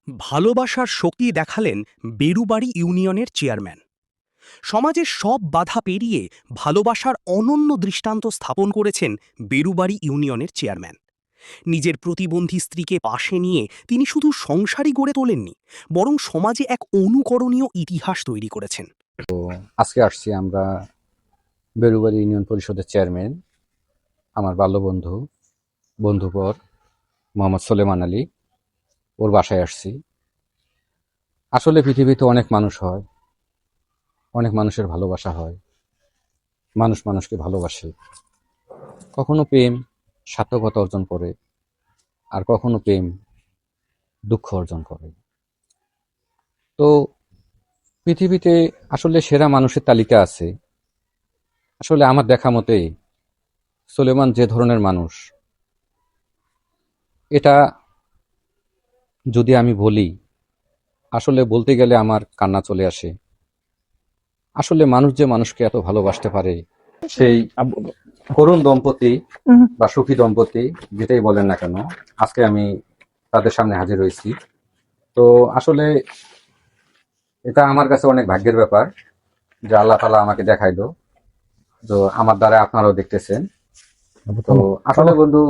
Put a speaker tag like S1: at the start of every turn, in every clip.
S1: ভালোবাসার শক্তি দেখালেন বেরুবাড়ি ইউনিয়নের চেয়ারম্যান। সমাজের সব বাধা পেরিয়ে ভালোবাসার অনন্য দৃষ্টান্ত স্থাপন করেছেন বেরুবাড়ি ইউনিয়নের চেয়ারম্যান। নিজের প্রতিবন্ধী স্ত্রীকে পাশে নিয়ে তিনি শুধু সংসারই গড়ে তোলেননি, বরং সমাজে এক অনুকরণীয় ইতিহাস তৈরি করেছেন।
S2: আজকে আসছি আমরা বেরুবাড়ি ইউনিয়ন পরিষদের চেয়ারম্যান, আমার বাল্যবন্ধু বন্ধুবর মোহাম্মদ সোলেমান আলী, ওর বাসায় আসছি। আসলে পৃথিবীতে অনেক মানুষ হয়, অনেক মানুষের ভালোবাসা হয়, মানুষ মানুষকে ভালোবাসে। কখনো প্রেম সার্থকতা অর্জন করে, আর কখনো প্রেম দুঃখ অর্জন করে। তো পৃথিবীতে আসলে সেরা মানুষের তালিকা আছে। আসলে আমার দেখা মতে সোলেমান যে ধরনের মানুষ, এটা যদি আমি বলি, আসলে বলতে গেলে আমার কান্না চলে আসে। আসলে মানুষ যে মানুষকে এত ভালোবাসতে পারে, সেই করুণ দম্পতি বা সুখী দম্পতি যেটাই বলেন না কেন, আজকে আমি তাদের সামনে হাজির হয়েছি। তো আসলে এটা আমার কাছে অনেক ভাগ্যের ব্যাপার যে আল্লাহ তাআলা আমাকে দেখাইলো। তো আমার দ্বারা আপনারাও দেখতেছেন। তো আসলে বন্ধু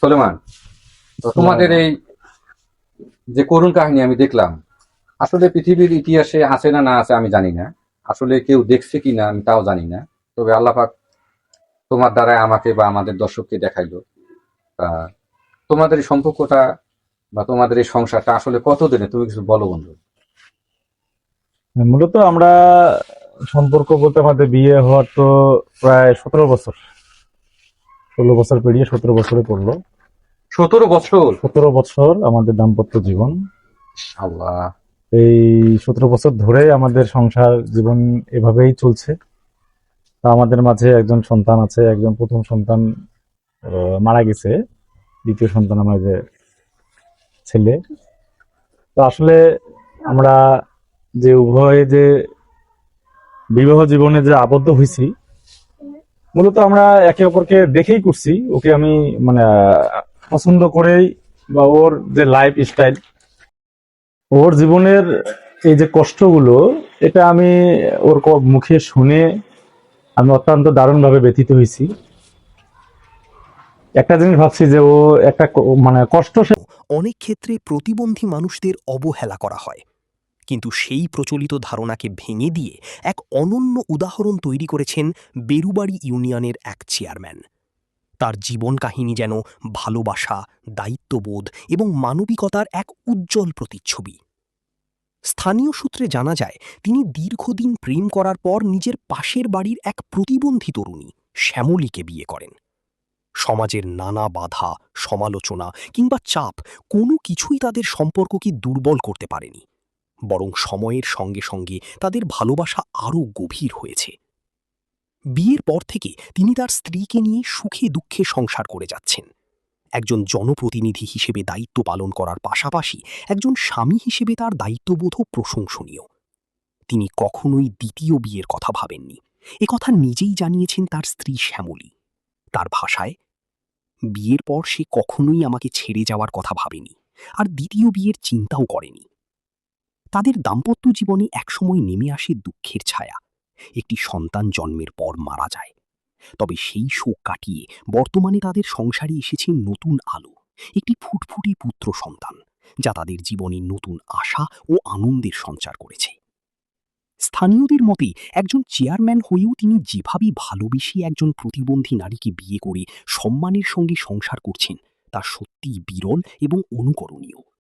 S2: সোলেমান, তো তোমাদের এই যে করুণ কাহিনী আমি দেখলাম, আসলে পৃথিবীর ইতিহাসে আছে না না আছে আমি জানি না, আসলে কেউ দেখছে কিনা আমি তাও জানি না। তবে আল্লাহ পাক তোমার দ্বারা আমাকে বা আমাদের দর্শককে দেখাইলো। তা তোমাদের এই সম্পর্কটা বা তোমাদের এই সংসারটা আসলে কতদিনে, তুমি কিছু বলো বন্ধু।
S3: মূলত আমরা সম্পর্ক বলতে আমাদের বিয়ে হওয়ার তো প্রায় 17 বছর, 16 বছর পেরিয়ে 17 বছরে পড়লো।
S2: 17 বছর?
S3: 17 বছর আমাদের দাম্পত্য জীবন।
S2: আল্লাহ।
S3: এই 17 বছর ধরে আমাদের সংসার জীবন এভাবেই চলছে। তা আমাদের মাঝে একজন সন্তান আছে, একজন প্রথম সন্তান মারা গেছে, দ্বিতীয় সন্তান আমাদের ছেলে। তো আসলে আমরা যে উভয়ে যে বিবাহ জীবনে যে আবদ্ধ হয়েছি, মূলত আমরা একে অপরকে দেখেই করছি। ওকে আমি মানে পছন্দ করেই, বা ওর যে লাইফ স্টাইল, ওর জীবনের এই যে কষ্টগুলো, এটা আমি ওর মুখে শুনে আমি অত্যন্ত দারুণভাবে ব্যথিত হয়েছি। একটা জিনিস ভাবছি যে ও একটা মানে কষ্ট
S1: অনেক ক্ষেত্রে প্রতিবন্ধী মানুষদের অবহেলা করা হয়, কিন্তু সেই প্রচলিত ধারণাকে ভেঙে দিয়ে এক অনন্য উদাহরণ তৈরি করেছেন বেরুবাড়ি ইউনিয়নের এক চেয়ারম্যান। তার জীবন কাহিনী যেন ভালোবাসা, দায়িত্ববোধ এবং মানবিকতার এক উজ্জ্বল প্রতিচ্ছবি। স্থানীয় সূত্রে জানা যায়, তিনি দীর্ঘদিন প্রেম করার পর নিজের পাশের বাড়ির এক প্রতিবন্ধী তরুণী শ্যামলীকে বিয়ে করেন। সমাজের নানা বাধা, সমালোচনা কিংবা চাপ কোনো কিছুই তাদের সম্পর্ককে দুর্বল করতে পারেনি, বরং সময়ের সঙ্গে সঙ্গে তাদের ভালোবাসা আরও গভীর হয়েছে। বিয়ের পর থেকে তিনি তার স্ত্রীকে নিয়ে সুখে দুঃখে সংসার করে যাচ্ছেন। একজন জনপ্রতিনিধি হিসেবে দায়িত্ব পালন করার পাশাপাশি একজন স্বামী হিসেবে তার দায়িত্ববোধও প্রশংসনীয়। তিনি কখনোই দ্বিতীয় বিয়ের কথা ভাবেননি, একথা নিজেই জানিয়েছেন তার স্ত্রী শ্যামলী। তার ভাষায়, বিয়ের পর সে কখনোই আমাকে ছেড়ে যাওয়ার কথা ভাবেনি, আর দ্বিতীয় বিয়ের চিন্তাও করেনি। তাদের দাম্পত্য জীবনে একসময় নেমে আসে দুঃখের ছায়া। একটি সন্তান জন্মের পর মারা যায়। তবে সেই শোক কাটিয়ে বর্তমানে তাদের সংসারে এসেছে নতুন আলো, একটি ফুটফুটে পুত্র সন্তান, যা তাদের জীবনে নতুন আশা ও আনন্দের সঞ্চার করেছে। স্থানীয়দের মতে, একজন চেয়ারম্যান হয়েও তিনি যেভাবে ভালোবেসে একজন প্রতিবন্ধী নারীকে বিয়ে করে সম্মানের সঙ্গে সংসার করছেন, তা সত্যিই বিরল এবং অনুকরণীয়।